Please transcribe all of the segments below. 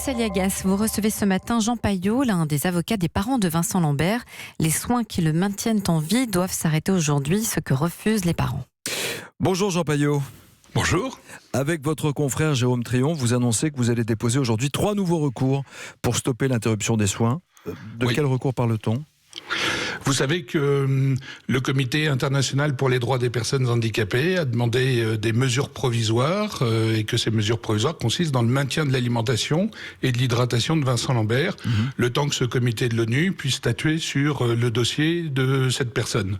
Aliagas, vous recevez ce matin Jean Paillot, l'un des avocats des parents de Vincent Lambert. Les soins qui le maintiennent en vie doivent s'arrêter aujourd'hui, ce que refusent les parents. Bonjour Jean Paillot. Bonjour. Avec votre confrère Jérôme Trion, vous annoncez que vous allez déposer aujourd'hui 3 nouveaux recours pour stopper l'interruption des soins. De quel recours parle-t-on ? Vous savez que le Comité international pour les droits des personnes handicapées a demandé des mesures provisoires et que ces mesures provisoires consistent dans le maintien de l'alimentation et de l'hydratation de Vincent Lambert, le temps que ce comité de l'ONU puisse statuer sur le dossier de cette personne.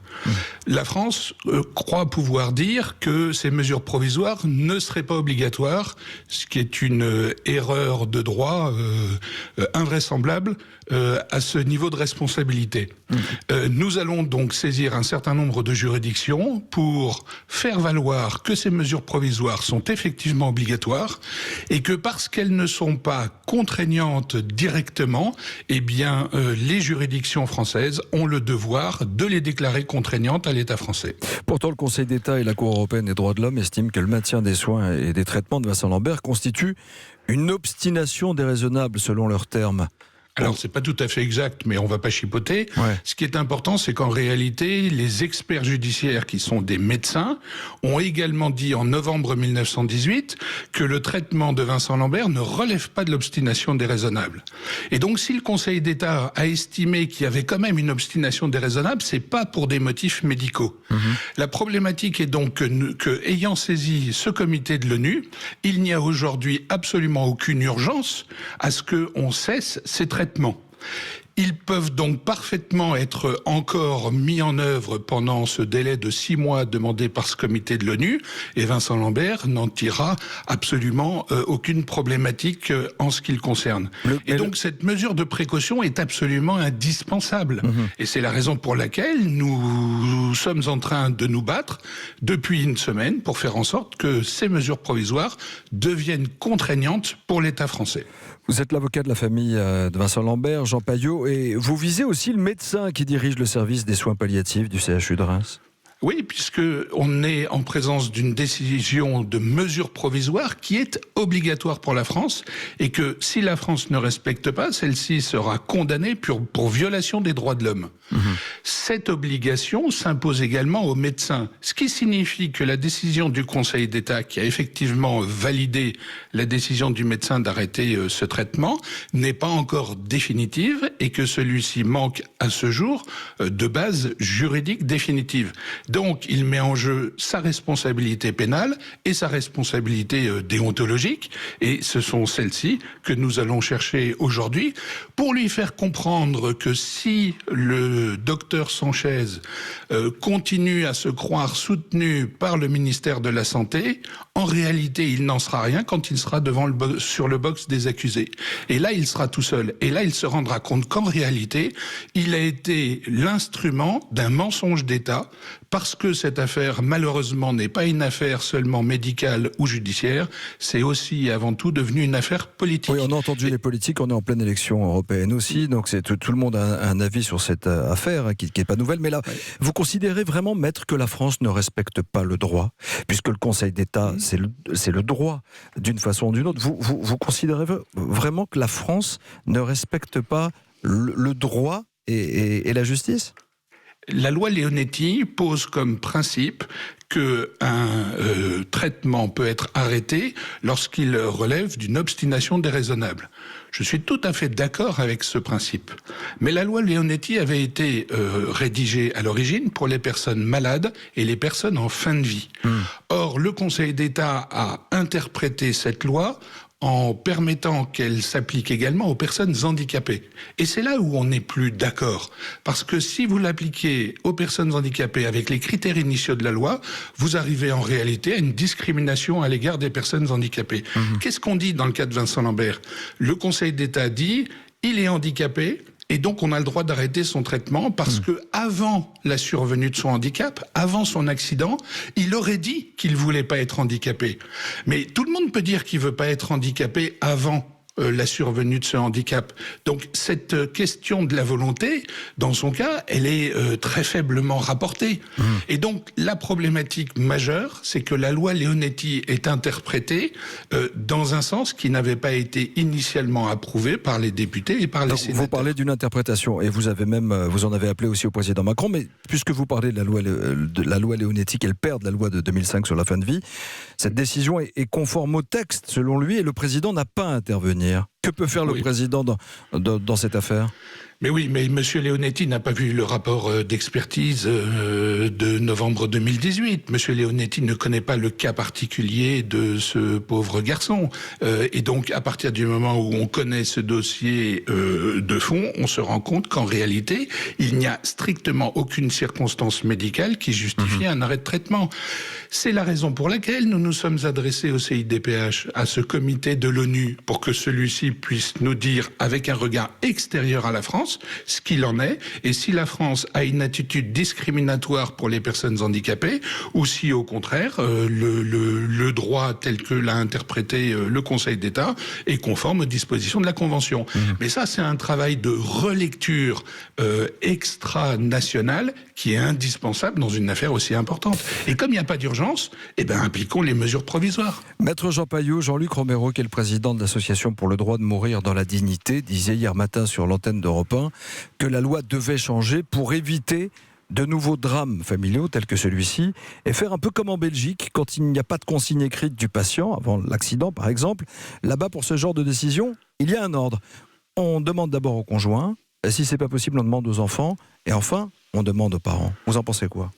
La France croit pouvoir dire que ces mesures provisoires ne seraient pas obligatoires, ce qui est une erreur de droit invraisemblable à ce niveau de responsabilité. Nous allons donc saisir un certain nombre de juridictions pour faire valoir que ces mesures provisoires sont effectivement obligatoires et que parce qu'elles ne sont pas contraignantes directement, eh bien, les juridictions françaises ont le devoir de les déclarer contraignantes à l'État français. Pourtant, le Conseil d'État et la Cour européenne des droits de l'homme estiment que le maintien des soins et des traitements de Vincent Lambert constitue une obstination déraisonnable selon leurs termes. Alors, c'est pas tout à fait exact, mais on va pas chipoter. Ouais. Ce qui est important, c'est qu'en réalité, les experts judiciaires, qui sont des médecins, ont également dit en novembre 1918 que le traitement de Vincent Lambert ne relève pas de l'obstination déraisonnable. Et donc, si le Conseil d'État a estimé qu'il y avait quand même une obstination déraisonnable, c'est pas pour des motifs médicaux. La problématique est donc que, ayant saisi ce comité de l'ONU, il n'y a aujourd'hui absolument aucune urgence à ce qu'on cesse ces traitements. Ils peuvent donc parfaitement être encore mis en œuvre pendant ce délai de 6 mois demandé par ce comité de l'ONU, et Vincent Lambert n'en tirera absolument aucune problématique en ce qui le concerne. Et donc cette mesure de précaution est absolument indispensable. Et c'est la raison pour laquelle nous sommes en train de nous battre depuis une semaine pour faire en sorte que ces mesures provisoires deviennent contraignantes pour l'État français. Vous êtes l'avocat de la famille de Vincent Lambert, Jean Paillot, et vous visez aussi le médecin qui dirige le service des soins palliatifs du CHU de Reims. Oui, puisque on est en présence d'une décision de mesure provisoire qui est obligatoire pour la France et que si la France ne respecte pas, celle-ci sera condamnée pour violation des droits de l'homme. Cette obligation s'impose également aux médecins, ce qui signifie que la décision du Conseil d'État qui a effectivement validé la décision du médecin d'arrêter ce traitement n'est pas encore définitive et que celui-ci manque à ce jour de base juridique définitive. Donc, il met en jeu sa responsabilité pénale et sa responsabilité déontologique. Et ce sont celles-ci que nous allons chercher aujourd'hui pour lui faire comprendre que si le docteur Sanchez continue à se croire soutenu par le ministère de la Santé, en réalité, il n'en sera rien quand il sera sur le box des accusés. Et là, il sera tout seul. Et là, il se rendra compte qu'en réalité, il a été l'instrument d'un mensonge d'État parce que cette affaire, malheureusement, n'est pas une affaire seulement médicale ou judiciaire, c'est aussi et avant tout devenu une affaire politique. Oui, on a entendu les politiques, on est en pleine élection européenne aussi, donc tout le monde a un avis sur cette affaire qui n'est pas nouvelle. Mais là, vous considérez vraiment, maître, que la France ne respecte pas le droit, puisque le Conseil d'État, c'est le droit d'une façon ou d'une autre. Vous considérez vraiment que la France ne respecte pas le droit et la justice ? La loi Leonetti pose comme principe qu'un traitement peut être arrêté lorsqu'il relève d'une obstination déraisonnable. Je suis tout à fait d'accord avec ce principe. Mais la loi Leonetti avait été rédigée à l'origine pour les personnes malades et les personnes en fin de vie. Or, le Conseil d'État a interprété cette loi en permettant qu'elle s'applique également aux personnes handicapées. Et c'est là où on n'est plus d'accord. Parce que si vous l'appliquez aux personnes handicapées avec les critères initiaux de la loi, vous arrivez en réalité à une discrimination à l'égard des personnes handicapées. Qu'est-ce qu'on dit dans le cas de Vincent Lambert ? Le Conseil d'État dit, il est handicapé, et donc on a le droit d'arrêter son traitement parce que avant la survenue de son handicap, avant son accident, il aurait dit qu'il voulait pas être handicapé. Mais tout le monde peut dire qu'il veut pas être handicapé avant. la survenue de ce handicap. Donc cette question de la volonté, dans son cas, elle est très faiblement rapportée. Et donc la problématique majeure, c'est que la loi Leonetti est interprétée dans un sens qui n'avait pas été initialement approuvé par les députés et par les sénateurs. Vous parlez d'une interprétation, et vous en avez appelé aussi au président Macron, mais puisque vous parlez de la loi Leonetti, qui est le père de la loi de 2005 sur la fin de vie, cette décision est conforme au texte, selon lui, et le président n'a pas à intervenir. Que peut faire le président dans cette affaire ? Mais oui, mais M. Leonetti n'a pas vu le rapport d'expertise de novembre 2018. M. Leonetti ne connaît pas le cas particulier de ce pauvre garçon. Et donc, à partir du moment où on connaît ce dossier de fond, on se rend compte qu'en réalité, il n'y a strictement aucune circonstance médicale qui justifie un arrêt de traitement. C'est la raison pour laquelle nous nous sommes adressés au CIDPH, à ce comité de l'ONU, pour que celui-ci puisse nous dire, avec un regard extérieur à la France, ce qu'il en est, et si la France a une attitude discriminatoire pour les personnes handicapées, ou si au contraire, le droit tel que l'a interprété le Conseil d'État est conforme aux dispositions de la Convention. Mais ça, c'est un travail de relecture extra-nationale qui est indispensable dans une affaire aussi importante. Et comme il n'y a pas d'urgence, appliquons les mesures provisoires. Maître Jean Paillot, Jean-Luc Romero, qui est le président de l'Association pour le droit de mourir dans la dignité, disait hier matin sur l'antenne d'Europe 1 que la loi devait changer pour éviter de nouveaux drames familiaux tels que celui-ci, et faire un peu comme en Belgique, quand il n'y a pas de consigne écrite du patient, avant l'accident par exemple. Là-bas, pour ce genre de décision, il y a un ordre. On demande d'abord au conjoint, si c'est pas possible, on demande aux enfants, et enfin, on demande aux parents. Vous en pensez quoi ?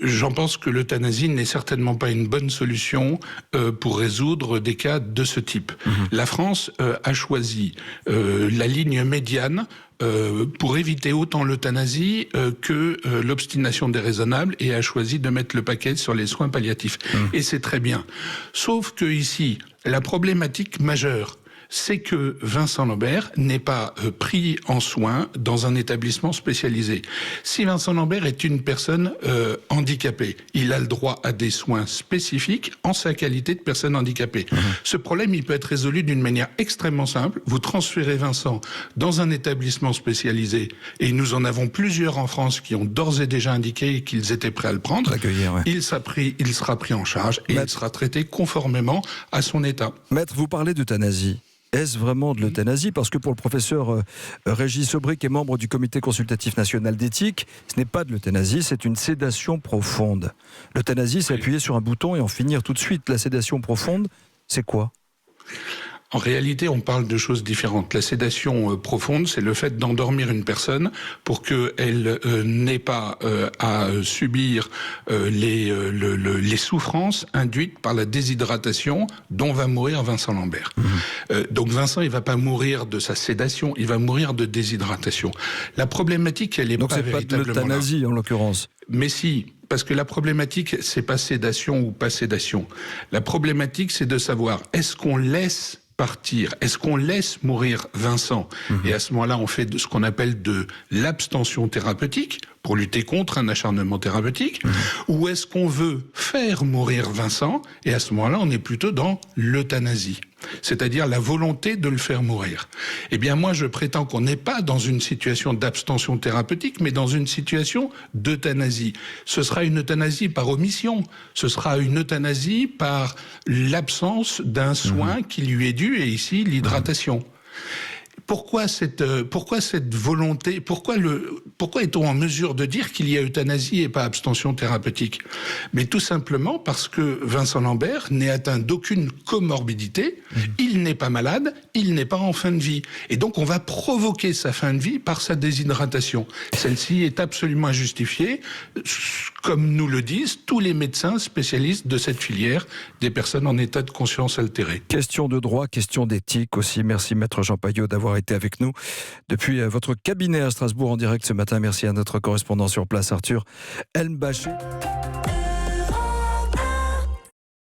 J'en pense que l'euthanasie n'est certainement pas une bonne solution pour résoudre des cas de ce type. La France a choisi la ligne médiane pour éviter autant l'euthanasie que l'obstination déraisonnable, et a choisi de mettre le paquet sur les soins palliatifs. Et c'est très bien. Sauf que ici, la problématique majeure, c'est que Vincent Lambert n'est pas pris en soins dans un établissement spécialisé. Si Vincent Lambert est une personne handicapée, il a le droit à des soins spécifiques en sa qualité de personne handicapée. Ce problème, il peut être résolu d'une manière extrêmement simple. Vous transférez Vincent dans un établissement spécialisé, et nous en avons plusieurs en France qui ont d'ores et déjà indiqué qu'ils étaient prêts à le prendre. Il sera pris en charge et il sera traité conformément à son état. Maître, vous parlez d'euthanasie. Est-ce vraiment de l'euthanasie ? Parce que pour le professeur Régis Sebris, qui est membre du Comité consultatif national d'éthique, ce n'est pas de l'euthanasie, c'est une sédation profonde. L'euthanasie, c'est appuyer sur un bouton et en finir tout de suite. La sédation profonde, c'est quoi ? En réalité, on parle de choses différentes. La sédation profonde, c'est le fait d'endormir une personne pour qu'elle n'ait pas à subir les souffrances induites par la déshydratation dont va mourir Vincent Lambert. Donc Vincent, il va pas mourir de sa sédation, il va mourir de déshydratation. La problématique, elle est donc pas véritablement là. Donc c'est pas de l'euthanasie en l'occurrence. Mais si, parce que la problématique, c'est pas sédation ou pas sédation. La problématique, c'est de savoir, est-ce qu'on laisse partir, est-ce qu'on laisse mourir Vincent ? Et à ce moment-là, on fait ce qu'on appelle de l'abstention thérapeutique pour lutter contre un acharnement thérapeutique, ou est-ce qu'on veut faire mourir Vincent ? Et à ce moment-là, on est plutôt dans l'euthanasie, c'est-à-dire la volonté de le faire mourir. Eh bien, moi, je prétends qu'on n'est pas dans une situation d'abstention thérapeutique, mais dans une situation d'euthanasie. Ce sera une euthanasie par omission, ce sera une euthanasie par l'absence d'un soin qui lui est dû, et ici, l'hydratation. Pourquoi cette volonté, pourquoi est-on en mesure de dire qu'il y a euthanasie et pas abstention thérapeutique ? Mais tout simplement parce que Vincent Lambert n'est atteint d'aucune comorbidité, il n'est pas malade, il n'est pas en fin de vie. Et donc on va provoquer sa fin de vie par sa déshydratation. Celle-ci est absolument injustifiée, comme nous le disent tous les médecins spécialistes de cette filière des personnes en état de conscience altérée. Question de droit, question d'éthique aussi. Merci Maître Jean Paillot d'avoir été avec nous depuis votre cabinet à Strasbourg en direct ce matin. Merci à notre correspondant sur place, Arthur Elmbaché.